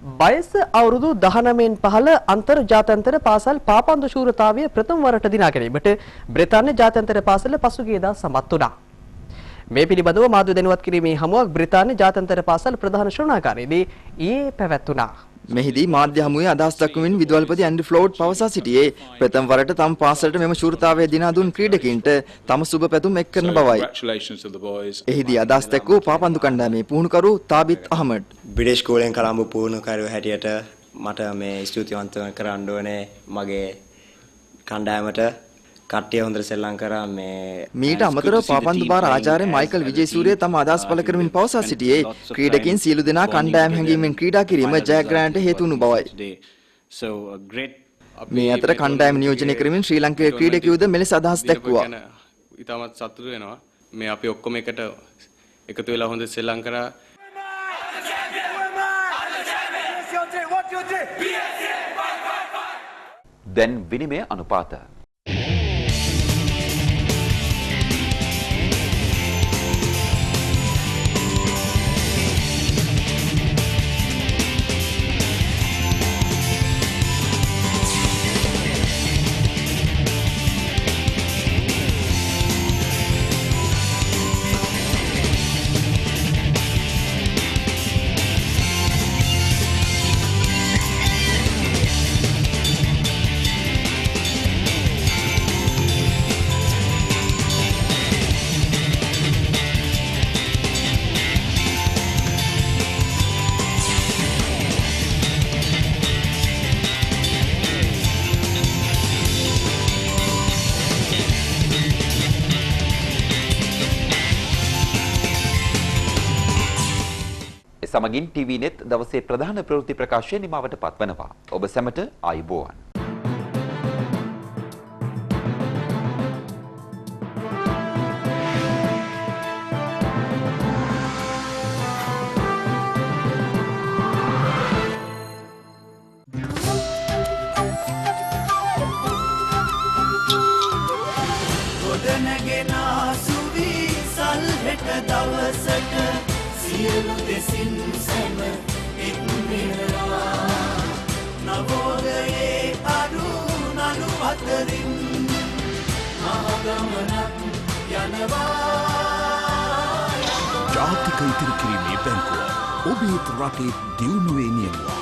වයස අවුරුදු 19න් පහළ අන්තර් ජාත්‍යන්තර පාසල් පාපන්දු ශූරතාවය ප්‍රථම වරට දිනා ගැනීමට බ්‍රිතාන්‍ය ජාත්‍යන්තර පාසල පසුගියදා සමත් වුණා. මේ පිළිබඳව මාධ්‍ය දැනුවත් කිරීමේ හමුවක් බ්‍රිතාන්‍ය ජාත්‍යන්තර පාසල් ප්‍රධාන ශ්‍රවණාගාරයේදී ඊයේ පැවැත්වුණා. මෙහිදී මාධ්‍ය හමුවේ අදහස් දක්වමින් විදුහල්පති ඇන්ඩ්‍රු ෆ්ලෝඩ් පවසා සිටියේ ප්‍රථම වරට තම පාසලට මෙම ශූරතාවය දිනා දුන් ක්‍රීඩකයින්ට තම සුබ පැතුම් එක් කරන බවයි. එහිදී අදහස් දැක්වූ පාපන්දු කණ්ඩායමේ පුහුණුකරු තාබිත් අහමඩ්. බ්‍රිටිෂ් ස්කූලෙන් කලම්බු පුහුණුකරු හැටියට මට මේ ස්තුතිවන්ත කරන්න ඕනේ මගේ කණ්ඩායමට. කට්ටිය හොඳට සෙල්ලම් කරා මේ මීට අමතරව පාපන්දු බාර ආචාර්ය මයිකල් විජේසූරිය තම අදහස් පළ කරමින් පවසා සිටියේ ක්‍රීඩකයන් සියලු දෙනා කණ්ඩායම් හැඟීමෙන් ක්‍රීඩා කිරීම ජයග්‍රහණයට හේතු වුණු බවයි. මේ අතර කණ්ඩායම් නියෝජනය කරමින් ශ්‍රී ලංකේය ක්‍රීඩකයෝද මෙලෙස අදහස් දැක්වුවා. ඉතාමත් සතුටු වෙනවා. මේ අපි ඔක්කොම එකතු වෙලා හොඳ සෙල්ලම් කරා. දැන් විනිමය අනුපාත. සමගින් ටීවී නෙත් දවසේ ප්‍රධාන ප්‍රවෘත්ති ප්‍රකාශය නිමවට පත්වනවා. ඔබ සැමට ආයුබෝවන්. ගොඩනගෙන ආසුවි සල්හෙට දවසට සියලු දෙසින් සැම එක් වෙනවා නවෝදයේ අරු නළු අතරින් මහගමනක් යනවා. ජාතික ඉතිරි කිරීමේ බැංකුව ඔබේ රටේ දියුණුවේ නියමුවා.